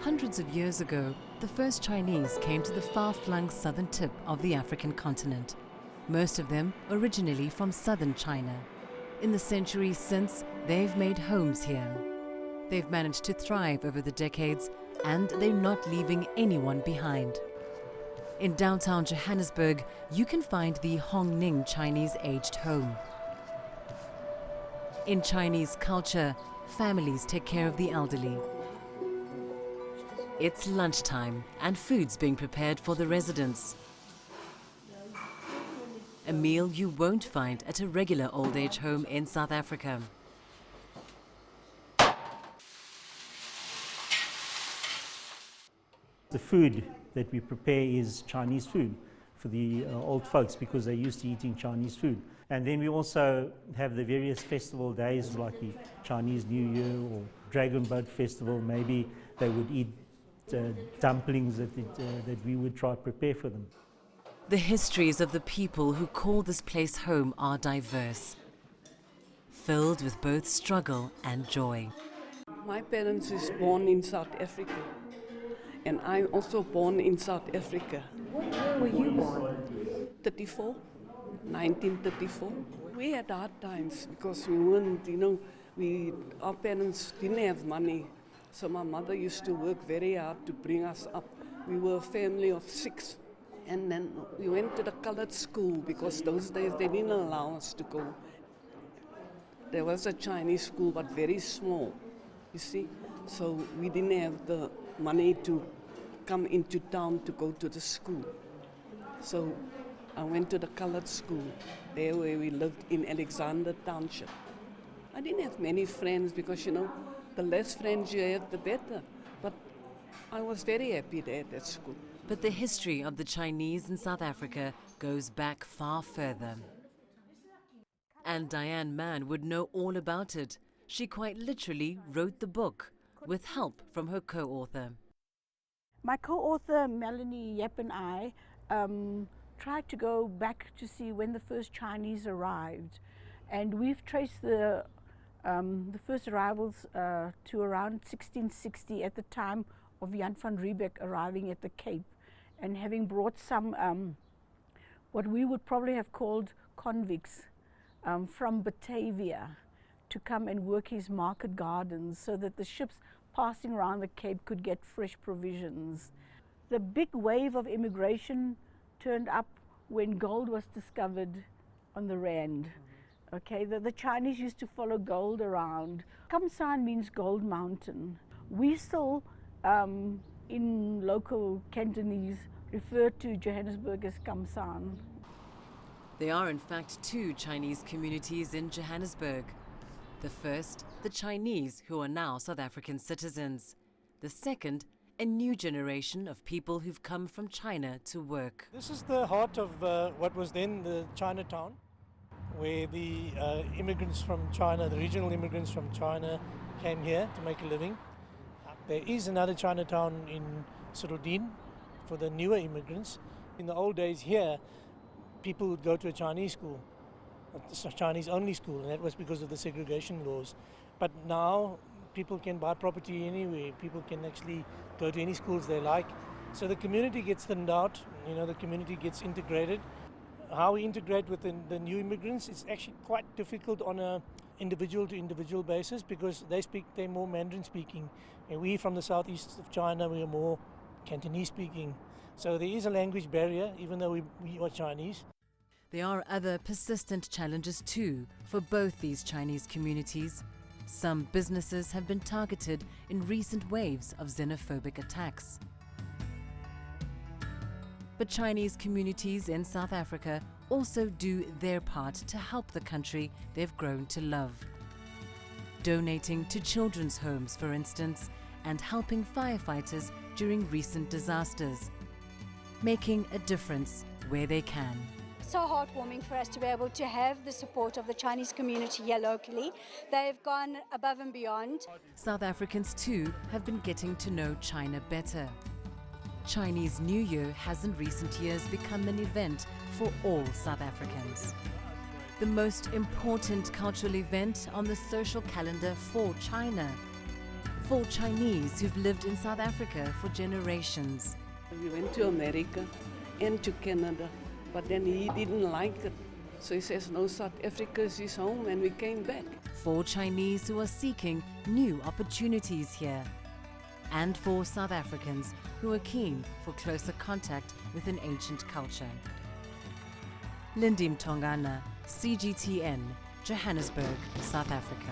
Hundreds of years ago, the first Chinese came to the far-flung southern tip of the African continent, most of them originally from southern China. In the centuries since, they've made homes here. They've managed to thrive over the decades, and they're not leaving anyone behind. In downtown Johannesburg, you can find the Hong Ning Chinese aged home. In Chinese culture, families take care of the elderly. It's lunchtime and food's being prepared for the residents. A meal you won't find at a regular old age home in South Africa. The food that we prepare is Chinese food for the old folks because they're used to eating Chinese food. And then we also have the various festival days like the Chinese New Year or Dragon Boat Festival. Maybe they would eat dumplings that we would try to prepare for them. The histories of the people who call this place home are diverse, filled with both struggle and joy. My parents is born in South Africa, and I'm also born in South Africa. What year were you born? 1934. We had hard times because we weren't, our parents didn't have money. So my mother used to work very hard to bring us up. We were a family of 6. And then we went to the colored school because those days they didn't allow us to go. There was a Chinese school, but very small, you see. So we didn't have the money to come into town to go to the school. So I went to the colored school, there where we lived in Alexander Township. I didn't have many friends because, the less friends you have, the better. But I was very happy there at that school. But the history of the Chinese in South Africa goes back far further. And Diane Mann would know all about it. She quite literally wrote the book with help from her co-author. My co-author Melanie Yep and I tried to go back to see when the first Chinese arrived. And we've traced the first arrivals to around 1660 at the time of Jan van Riebeeck arriving at the Cape and having brought some what we would probably have called convicts from Batavia to come and work his market gardens so that the ships passing around the Cape could get fresh provisions. The big wave of immigration turned up when gold was discovered on the Rand. Okay, the Chinese used to follow gold around. Kamsan means gold mountain. We still, in local Cantonese, refer to Johannesburg as Kamsan. There are in fact 2 Chinese communities in Johannesburg. The first, the Chinese who are now South African citizens. The second, a new generation of people who've come from China to work. This is the heart of what was then the Chinatown, where the immigrants from China, the regional immigrants from China, came here to make a living. There is another Chinatown in Sirudin for the newer immigrants. In the old days here, people would go to a Chinese school, a Chinese-only school, and that was because of the segregation laws. But now people can buy property anywhere. People can actually go to any schools they like. So the community gets thinned out, the community gets integrated. How we integrate with the new immigrants is actually quite difficult on a individual to individual basis because they're more Mandarin speaking. And we from the southeast of China, we are more Cantonese speaking. So there is a language barrier, even though we are Chinese. There are other persistent challenges too for both these Chinese communities. Some businesses have been targeted in recent waves of xenophobic attacks. But Chinese communities in South Africa also do their part to help the country they've grown to love. Donating to children's homes, for instance, and helping firefighters during recent disasters. Making a difference where they can. So heartwarming for us to be able to have the support of the Chinese community here locally. They've gone above and beyond. South Africans too have been getting to know China better. Chinese New Year has in recent years become an event for all South Africans. The most important cultural event on the social calendar for China. 4 Chinese who've lived in South Africa for generations. We went to America and to Canada, but then he didn't like it. So he says, no, South Africa is his home, and we came back. 4 Chinese who are seeking new opportunities here. And 4 South Africans who are keen for closer contact with an ancient culture. Lindy Mtongana, CGTN, Johannesburg, South Africa.